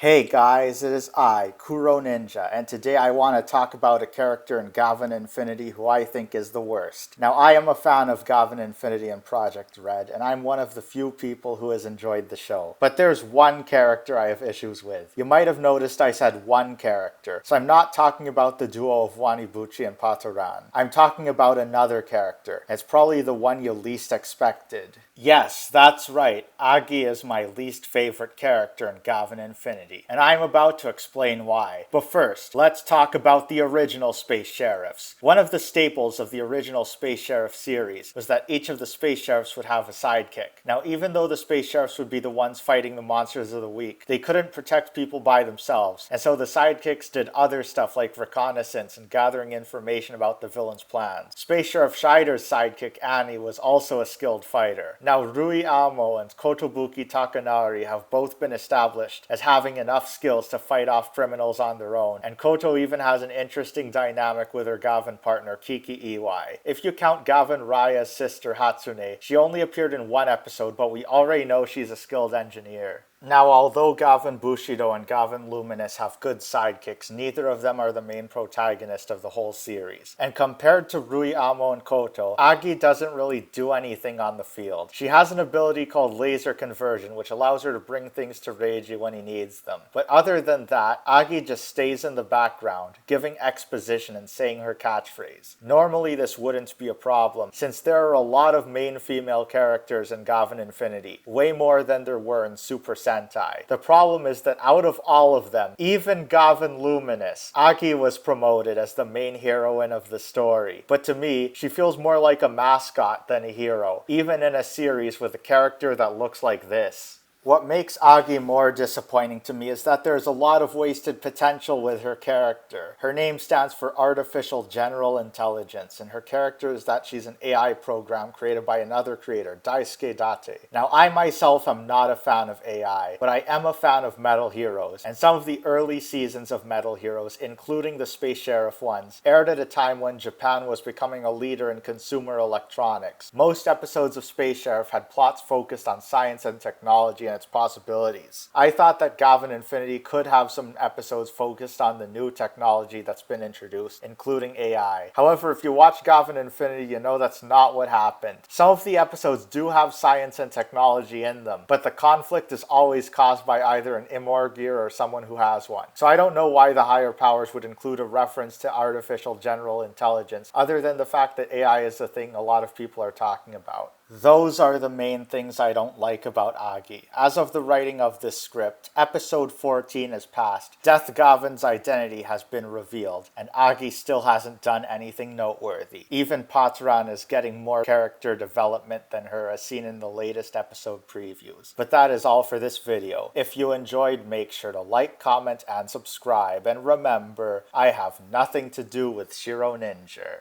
Hey guys, it is I, Kuroninja, and today I want to talk about a character in Gavan Infinity who I think is the worst. Now, I am a fan of Gavan Infinity and Project Red, and I'm one of the few people who has enjoyed the show. But there's one character I have issues with. You might have noticed I said one character, so I'm not talking about the duo of Wanibuchi and Patoran. I'm talking about another character. It's probably the one you least expected. Yes, that's right. Agi is my least favorite character in Gavan Infinity, and I'm about to explain why. But first, let's talk about the original Space Sheriffs. One of the staples of the original Space Sheriff series was that each of the Space Sheriffs would have a sidekick. Now, even though the Space Sheriffs would be the ones fighting the monsters of the week, they couldn't protect people by themselves, and so the sidekicks did other stuff like reconnaissance and gathering information about the villain's plans. Space Sheriff Scheider's sidekick Annie was also a skilled fighter. Now, Rui Amo and Kotobuki Takanari have both been established as having enough skills to fight off criminals on their own, and Koto even has an interesting dynamic with her Gavan partner Kiki Iwai. If you count Gavan Raya's sister Hatsune, she only appeared in one episode, but we already know she's a skilled engineer. Now, although Gavan Bushido and Gavan Luminous have good sidekicks, neither of them are the main protagonist of the whole series. And compared to Rui Amo and Koto, Agi doesn't really do anything on the field. She has an ability called Laser Conversion, which allows her to bring things to Reiji when he needs them. But other than that, Agi just stays in the background, giving exposition and saying her catchphrase. Normally this wouldn't be a problem, since there are a lot of main female characters in Gavan Infinity, way more than there were in Super Sentai. The problem is that out of all of them, even Gavan Luminous, Agi was promoted as the main heroine of the story. But to me, she feels more like a mascot than a hero, even in a series with a character that looks like this. What makes Agi more disappointing to me is that there's a lot of wasted potential with her character. Her name stands for Artificial General Intelligence, and her character is that she's an AI program created by another creator, Daisuke Date. Now, I myself am not a fan of AI, but I am a fan of Metal Heroes, and some of the early seasons of Metal Heroes, including the Space Sheriff ones, aired at a time when Japan was becoming a leader in consumer electronics. Most episodes of Space Sheriff had plots focused on science and technology and its possibilities. I thought that Gavan Infinity could have some episodes focused on the new technology that's been introduced, including AI. However, if you watch Gavan Infinity, you know that's not what happened. Some of the episodes do have science and technology in them, but the conflict is always caused by either an Imorgear or someone who has one. So I don't know why the higher powers would include a reference to artificial general intelligence, other than the fact that AI is the thing a lot of people are talking about. Those are the main things I don't like about Agi. As of the writing of this script, episode 14 has passed, Death Gavan's identity has been revealed, and Agi still hasn't done anything noteworthy. Even Patran is getting more character development than her, as seen in the latest episode previews. But that is all for this video. If you enjoyed, make sure to like, comment, and subscribe, and remember, I have nothing to do with Kuroninja.